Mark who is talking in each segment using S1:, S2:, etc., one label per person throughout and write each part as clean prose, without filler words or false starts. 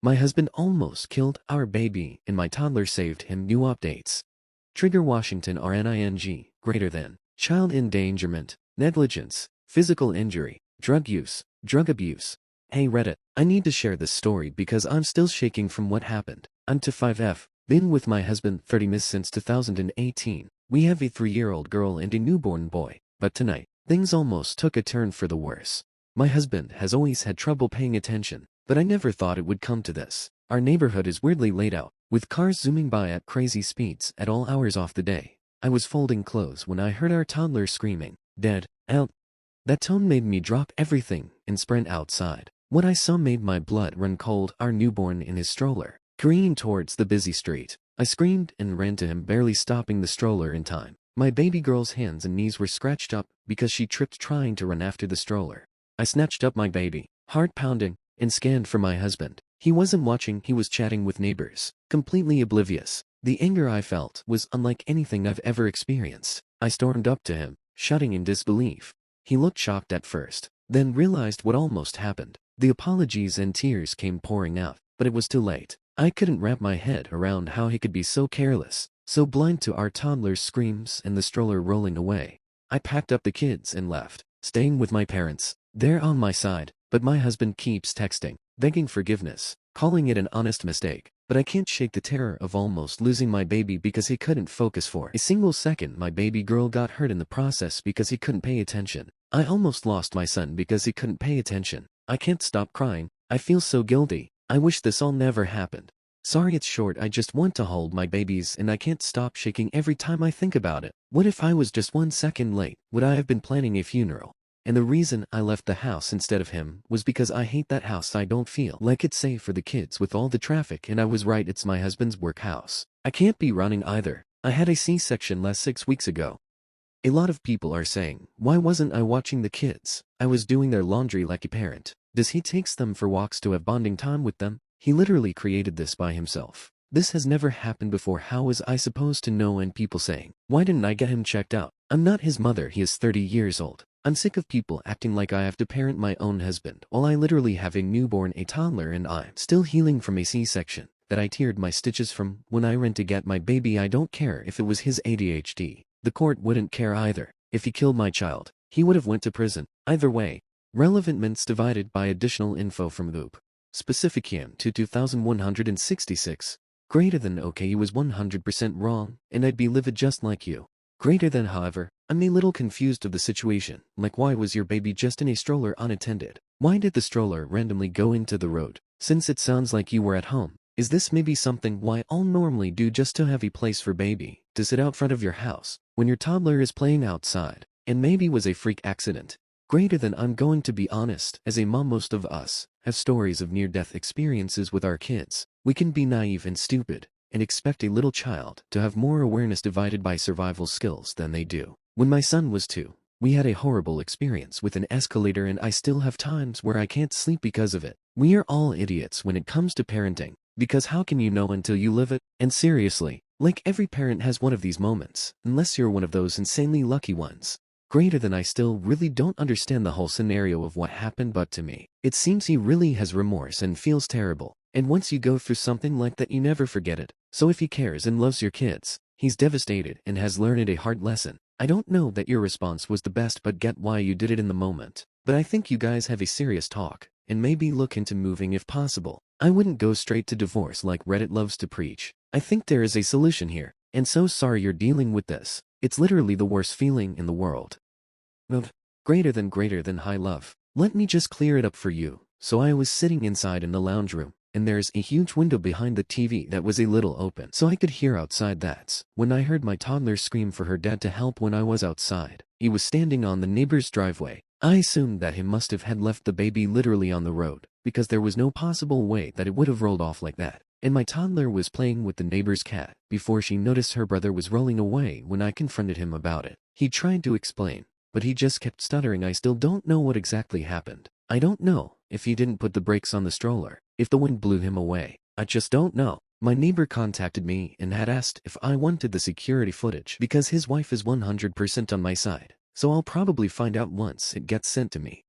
S1: My husband almost killed our baby and my toddler saved him. New updates. Trigger Washington RNING, greater than, child endangerment, negligence, physical injury, drug use, drug abuse. Hey Reddit, I need to share this story because I'm still shaking from what happened. I'm to 5F, been with my husband 30 miss since 2018. We have a 3-year-old girl and a newborn boy, but tonight, things almost took a turn for the worse. My husband has always had trouble paying attention, but I never thought it would come to this. Our neighborhood is weirdly laid out, with cars zooming by at crazy speeds at all hours of the day. I was folding clothes when I heard our toddler screaming, "Dad, out!" That tone made me drop everything and sprint outside. What I saw made my blood run cold. Our newborn in his stroller, careening towards the busy street. I screamed and ran to him, barely stopping the stroller in time. My baby girl's hands and knees were scratched up because she tripped trying to run after the stroller. I snatched up my baby, heart pounding, and scanned for my husband. He wasn't watching, he was chatting with neighbors, completely oblivious. The anger I felt was unlike anything I've ever experienced. I stormed up to him, shouting in disbelief. He looked shocked at first, then realized what almost happened. The apologies and tears came pouring out, but it was too late. I couldn't wrap my head around how he could be so careless, so blind to our toddler's screams and the stroller rolling away. I packed up the kids and left, staying with my parents. They're on my side, but my husband keeps texting, begging forgiveness, calling it an honest mistake. But I can't shake the terror of almost losing my baby because he couldn't focus for a single second. My baby girl got hurt in the process because he couldn't pay attention. I almost lost my son because he couldn't pay attention. I can't stop crying. I feel so guilty. I wish this all never happened. Sorry it's short, I just want to hold my babies and I can't stop shaking every time I think about it. What if I was just 1 second late? Would I have been planning a funeral? And the reason I left the house instead of him was because I hate that house. I don't feel like it's safe for the kids with all the traffic, and I was right, it's my husband's work house. I can't be running either. I had a C-section last 6 weeks ago. A lot of people are saying, why wasn't I watching the kids? I was doing their laundry like a parent. Does he takes them for walks to have bonding time with them? He literally created this by himself. This has never happened before. How was I supposed to know? And people saying, why didn't I get him checked out? I'm not his mother, he is 30 years old. I'm sick of people acting like I have to parent my own husband while I literally have a newborn, a toddler, and I'm still healing from a C-section that I teared my stitches from when I ran to get my baby. I don't care if it was his ADHD. The court wouldn't care either. If he killed my child, he would have went to prison. Either way. Relevant minutes divided by additional info from Loop. Specific YAM to 2166. Greater than okay, you was 100% wrong, and I'd be livid just like you. Greater than however, I'm a little confused of the situation, like why was your baby just in a stroller unattended? Why did the stroller randomly go into the road? Since it sounds like you were at home, is this maybe something why all normally do just to have a place for baby to sit out front of your house when your toddler is playing outside, and maybe was a freak accident? Greater than I'm going to be honest, as a mom most of us have stories of near-death experiences with our kids. We can be naive and stupid, and expect a little child to have more awareness divided by survival skills than they do. When my son was 2, we had a horrible experience with an escalator, and I still have times where I can't sleep because of it. We are all idiots when it comes to parenting, because how can you know until you live it? And seriously, like every parent has one of these moments, unless you're one of those insanely lucky ones. Greater than I still really don't understand the whole scenario of what happened, but to me, it seems he really has remorse and feels terrible. And once you go through something like that, you never forget it. So if he cares and loves your kids, he's devastated and has learned a hard lesson. I don't know that your response was the best, but get why you did it in the moment. But I think you guys have a serious talk, and maybe look into moving if possible. I wouldn't go straight to divorce like Reddit loves to preach. I think there is a solution here, and so sorry you're dealing with this. It's literally the worst feeling in the world. Greater than high love. Let me just clear it up for you. So I was sitting inside in the lounge room, and there's a huge window behind the TV that was a little open, so I could hear outside. That's when I heard my toddler scream for her dad to help. When I was outside, he was standing on the neighbor's driveway. I assumed that he must have had left the baby literally on the road, because there was no possible way that it would have rolled off like that. And my toddler was playing with the neighbor's cat before she noticed her brother was rolling away. When I confronted him about it, he tried to explain, but he just kept stuttering. I still don't know what exactly happened. I don't know if he didn't put the brakes on the stroller, if the wind blew him away. I just don't know. My neighbor contacted me and had asked if I wanted the security footage because his wife is 100% on my side, so I'll probably find out once it gets sent to me.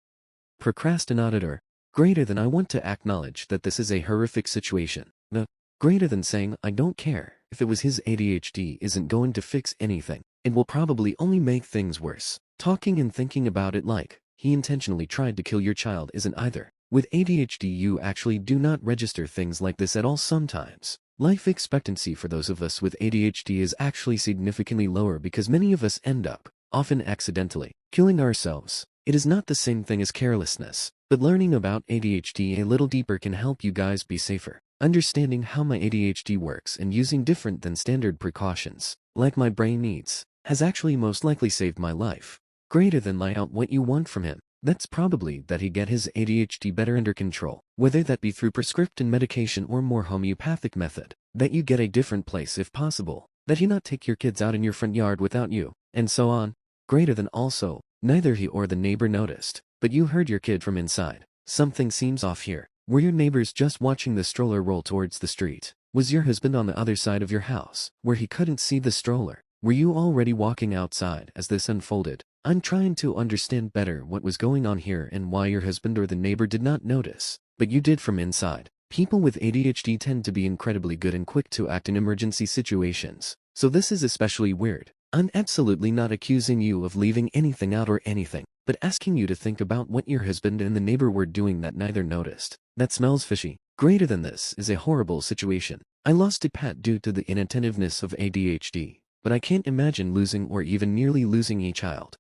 S1: Procrastinator. Greater than I want to acknowledge that this is a horrific situation. The greater than saying I don't care if it was his ADHD isn't going to fix anything. It will probably only make things worse. Talking and thinking about it like he intentionally tried to kill your child isn't either. With ADHD you actually do not register things like this at all sometimes. Life expectancy for those of us with ADHD is actually significantly lower because many of us end up, often accidentally, killing ourselves. It is not the same thing as carelessness, but learning about ADHD a little deeper can help you guys be safer. Understanding how my ADHD works and using different than standard precautions, like my brain needs, has actually most likely saved my life. Greater than lay out what you want from him. That's probably that he get his ADHD better under control, whether that be through prescription medication or more homeopathic method. That you get a different place if possible. That he not take your kids out in your front yard without you, and so on. Greater than also, neither he or the neighbor noticed, but you heard your kid from inside. Something seems off here. Were your neighbors just watching the stroller roll towards the street? Was your husband on the other side of your house, where he couldn't see the stroller? Were you already walking outside as this unfolded? I'm trying to understand better what was going on here and why your husband or the neighbor did not notice, but you did from inside. People with ADHD tend to be incredibly good and quick to act in emergency situations, so this is especially weird. I'm absolutely not accusing you of leaving anything out or anything, but asking you to think about what your husband and the neighbor were doing that neither noticed. That smells fishy. Greater than this is a horrible situation. I lost a pet due to the inattentiveness of ADHD, but I can't imagine losing or even nearly losing a child.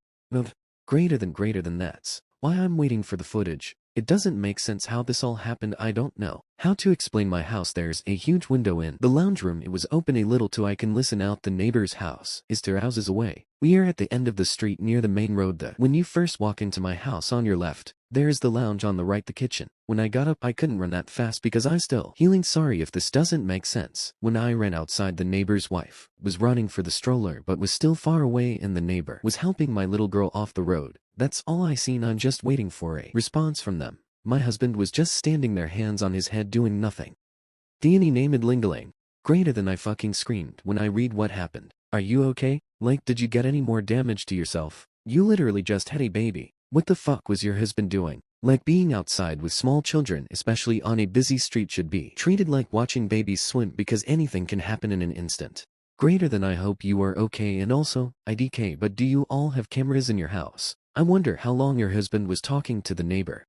S1: Greater than that's why I'm waiting for the footage. It doesn't make sense how this all happened. I don't know how to explain my house. There's a huge window in the lounge room. It was open a little so I can listen out. The neighbor's house is 2 houses away. We are at the end of the street near the main road. When you first walk into my house on your left, there's the lounge on the right, the kitchen. When I got up I couldn't run that fast because I still healing. Sorry if this doesn't make sense. When I ran outside the neighbor's wife was running for the stroller but was still far away and the neighbor was helping my little girl off the road. That's all I seen. I'm just waiting for a response from them. My husband was just standing there, hands on his head, doing nothing. Danny named Lingaling. Greater than I fucking screamed when I read what happened. Are you okay? Like, did you get any more damage to yourself? You literally just had a baby. What the fuck was your husband doing? Like, being outside with small children, especially on a busy street, should be treated like watching babies swim because anything can happen in an instant. Greater than I hope you are okay, and also, IDK, but do you all have cameras in your house? I wonder how long your husband was talking to the neighbor.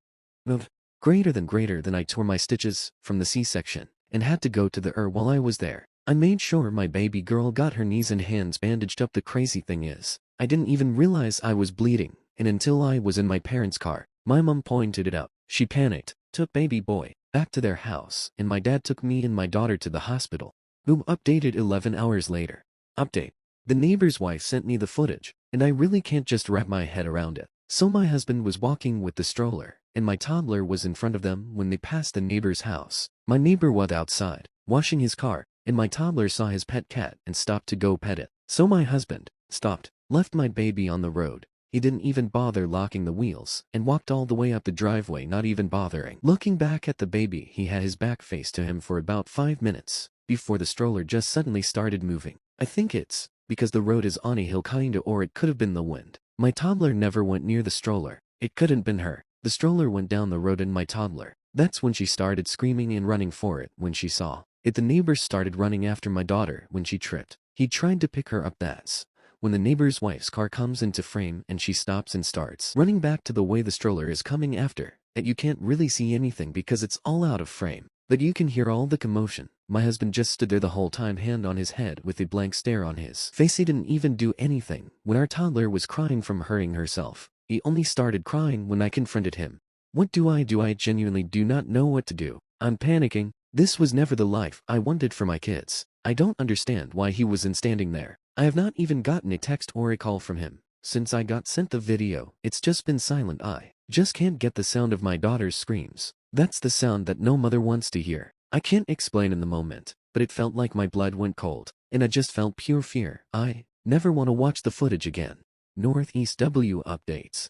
S1: Greater than I tore my stitches from the C-section and had to go to the ER while I was there. I made sure my baby girl got her knees and hands bandaged up. The crazy thing is, I didn't even realize I was bleeding, and until I was in my parents' car, my mom pointed it out. She panicked, took baby boy back to their house, and my dad took me and my daughter to the hospital. Boom, updated 11 hours later. Update. The neighbor's wife sent me the footage, and I really can't just wrap my head around it. So my husband was walking with the stroller, and my toddler was in front of them when they passed the neighbor's house. My neighbor was outside, washing his car, and my toddler saw his pet cat and stopped to go pet it. So my husband stopped, left my baby on the road. He didn't even bother locking the wheels, and walked all the way up the driveway, not even bothering looking back at the baby. He had his back faced to him for about 5 minutes, before the stroller just suddenly started moving. I think it's because the road is on a hill kinda, or it could have been the wind. My toddler never went near the stroller. It couldn't been her. The stroller went down the road and my toddler. That's when she started screaming and running for it. When she saw it, the neighbors started running after my daughter. When she tripped, he tried to pick her up. That's when the neighbor's wife's car comes into frame and she stops and starts running back to the way the stroller is coming after. That you can't really see anything because it's all out of frame, but you can hear all the commotion. My husband just stood there the whole time, hand on his head with a blank stare on his face. He didn't even do anything when our toddler was crying from hurting herself. He only started crying when I confronted him. What do? I genuinely do not know what to do. I'm panicking. This was never the life I wanted for my kids. I don't understand why he wasn't standing there. I have not even gotten a text or a call from him since I got sent the video. It's just been silent. I just can't get the sound of my daughter's screams. That's the sound that no mother wants to hear. I can't explain in the moment, but it felt like my blood went cold, and I just felt pure fear. I never want to watch the footage again. Northeast W updates.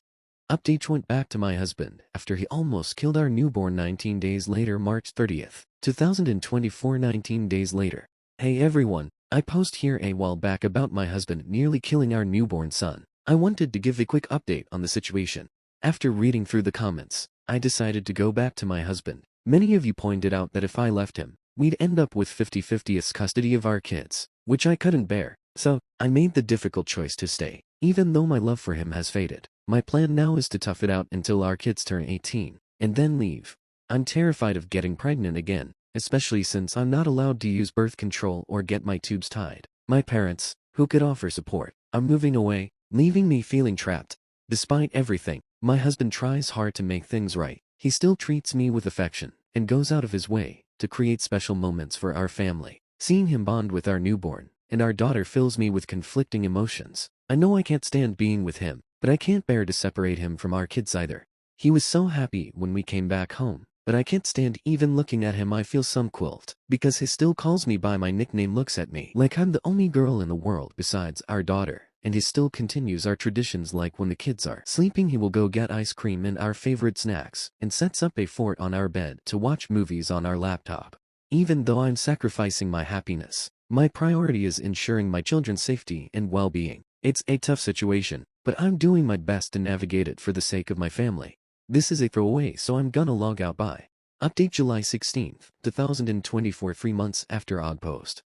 S1: Updates went back to my husband after he almost killed our newborn 19 days later, March 30th, 2024, 19 days later. Hey everyone, I posted here a while back about my husband nearly killing our newborn son. I wanted to give a quick update on the situation. After reading through the comments, I decided to go back to my husband. Many of you pointed out that if I left him, we'd end up with 50-50 custody of our kids, which I couldn't bear. So, I made the difficult choice to stay, even though my love for him has faded. My plan now is to tough it out until our kids turn 18, and then leave. I'm terrified of getting pregnant again, especially since I'm not allowed to use birth control or get my tubes tied. My parents, who could offer support, are moving away, leaving me feeling trapped. Despite everything, my husband tries hard to make things right. He still treats me with affection, and goes out of his way to create special moments for our family. Seeing him bond with our newborn and our daughter fills me with conflicting emotions. I know I can't stand being with him, but I can't bear to separate him from our kids either. He was so happy when we came back home, but I can't stand even looking at him. I feel some guilt, because he still calls me by my nickname, looks at me like I'm the only girl in the world besides our daughter, and he still continues our traditions, like when the kids are sleeping he will go get ice cream and our favorite snacks, and sets up a fort on our bed to watch movies on our laptop. Even though I'm sacrificing my happiness, my priority is ensuring my children's safety and well-being. It's a tough situation, but I'm doing my best to navigate it for the sake of my family. This is a throwaway, so I'm gonna log out. Bye. Update July 16th, 2024, 3 months after Og post.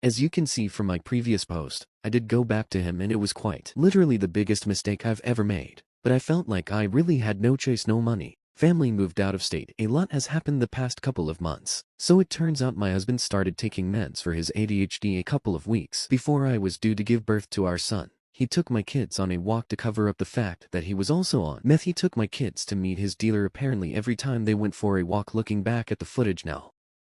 S1: As you can see from my previous post, I did go back to him and it was quite literally the biggest mistake I've ever made. But I felt like I really had no choice, no money. Family moved out of state. A lot has happened the past couple of months. So it turns out my husband started taking meds for his ADHD a couple of weeks before I was due to give birth to our son. He took my kids on a walk to cover up the fact that he was also on meth. He took my kids to meet his dealer apparently every time they went for a walk. Looking back at the footage now,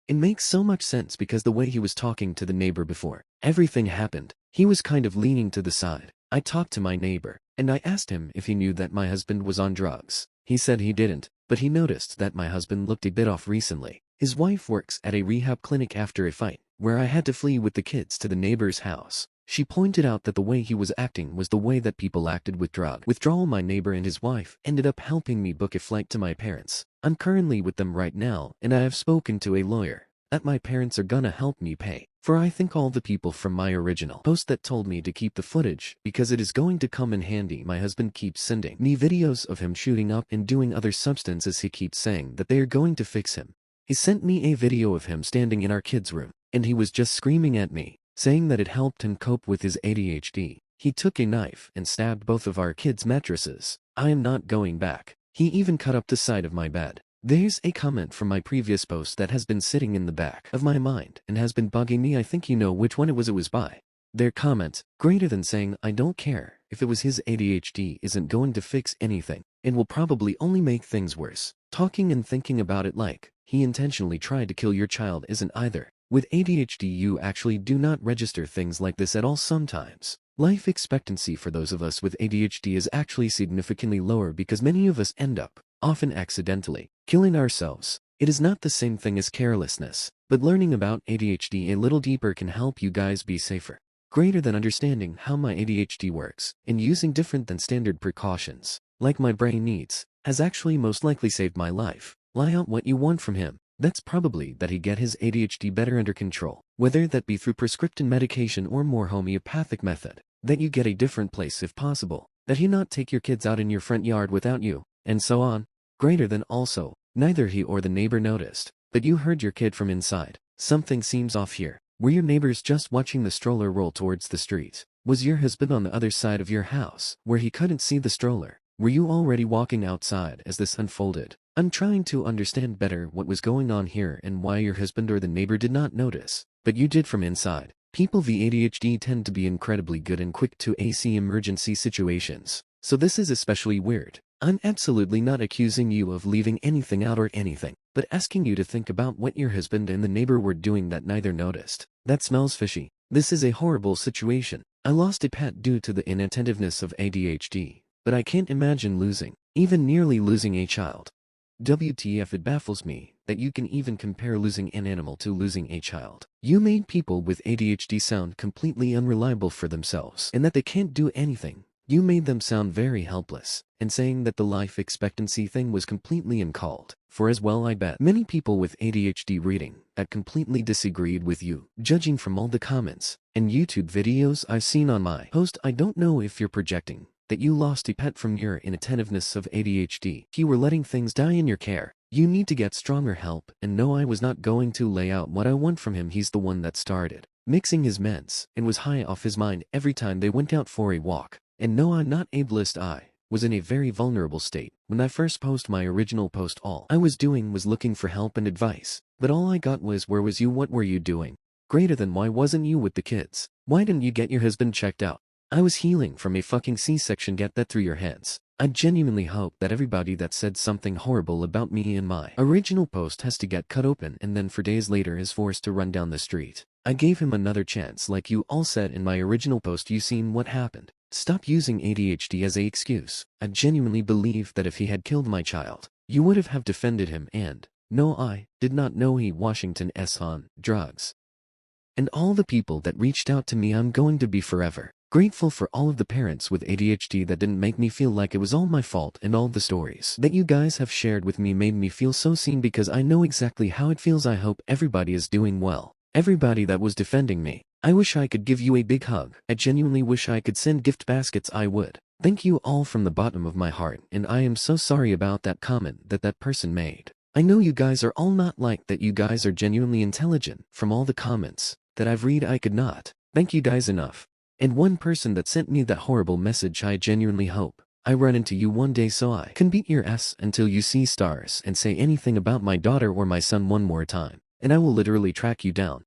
S1: it makes so much sense, because the way he was talking to the neighbor before everything happened, he was kind of leaning to the side. I talked to my neighbor, and I asked him if he knew that my husband was on drugs. He said he didn't, but he noticed that my husband looked a bit off recently. His wife works at a rehab clinic. After a fight, where I had to flee with the kids to the neighbor's house, she pointed out that the way he was acting was the way that people acted with drug withdrawal. My neighbor and his wife ended up helping me book a flight to my parents. I'm currently with them right now, and I have spoken to a lawyer that my parents are gonna help me pay for, I think, all the people from my original post that told me to keep the footage because it is going to come in handy. My husband keeps sending me videos of him shooting up and doing other substances. He keeps saying that they are going to fix him. He sent me a video of him standing in our kids' room, and he was just screaming at me, saying that it helped him cope with his ADHD. He took a knife and stabbed both of our kids' mattresses. I am not going back. He even cut up the side of my bed. There's a comment from my previous post that has been sitting in the back of my mind and has been bugging me. I think you know which one it was. It was by their comment, greater than saying, I don't care if it was his ADHD isn't going to fix anything. It will probably only make things worse. Talking and thinking about it like he intentionally tried to kill your child isn't either. With ADHD you actually do not register things like this at all. Sometimes life expectancy for those of us with ADHD is actually significantly lower because many of us end up, often accidentally, killing ourselves. It is not the same thing as carelessness, but learning about ADHD a little deeper can help you guys be safer. Greater than understanding how my ADHD works and using different than standard precautions, like my brain needs, has actually most likely saved my life. Lie out what you want from him. That's probably that he get his ADHD better under control, whether that be through prescription medication or more homeopathic method, that you get a different place if possible, that he not take your kids out in your front yard without you, and so on. Greater than also, neither he or the neighbor noticed, but you heard your kid from inside. Something seems off here. Were your neighbors just watching the stroller roll towards the street? Was your husband on the other side of your house, where he couldn't see the stroller? Were you already walking outside as this unfolded? I'm trying to understand better what was going on here and why your husband or the neighbor did not notice, but you did from inside. People with ADHD tend to be incredibly good and quick to AC emergency situations, so this is especially weird. I'm absolutely not accusing you of leaving anything out or anything, but asking you to think about what your husband and the neighbor were doing that neither noticed. That smells fishy. This is a horrible situation. I lost a pet due to the inattentiveness of ADHD, but I can't imagine losing, even nearly losing a child. WTF, it baffles me that you can even compare losing an animal to losing a child. You made people with ADHD sound completely unreliable for themselves and that they can't do anything. You made them sound very helpless, and saying that the life expectancy thing was completely uncalled for as well. I bet many people with ADHD reading that completely disagreed with you. Judging from all the comments and YouTube videos I've seen on my post, I don't know if you're projecting that you lost a pet from your inattentiveness of ADHD. You were letting things die in your care. You need to get stronger help, and no, I was not going to lay out what I want from him. He's the one that started mixing his meds and was high off his mind every time they went out for a walk. And no, I'm not ableist. I was in a very vulnerable state when I first posted my original post. All I was doing was looking for help and advice, but all I got was, where was you, what were you doing? Greater than, why wasn't you with the kids? Why didn't you get your husband checked out? I was healing from a fucking C-section. Get that through your heads. I genuinely hope that everybody that said something horrible about me in my original post has to get cut open and then for days later is forced to run down the street. I gave him another chance like you all said in my original post. You seen what happened. Stop using ADHD as a excuse. I genuinely believe that if he had killed my child, you would have defended him, and no, I did not know he Washington's on drugs. And all the people that reached out to me, I'm going to be forever grateful for all of the parents with ADHD that didn't make me feel like it was all my fault, and all the stories that you guys have shared with me made me feel so seen because I know exactly how it feels. I hope everybody is doing well. Everybody that was defending me, I wish I could give you a big hug. I genuinely wish I could send gift baskets. I would. Thank you all from the bottom of my heart, and I am so sorry about that comment that person made. I know you guys are all not like that. You guys are genuinely intelligent. From all the comments that I've read, I could not thank you guys enough. And one person that sent me that horrible message, I genuinely hope I run into you one day so I can beat your ass until you see stars and say anything about my daughter or my son one more time, and I will literally track you down.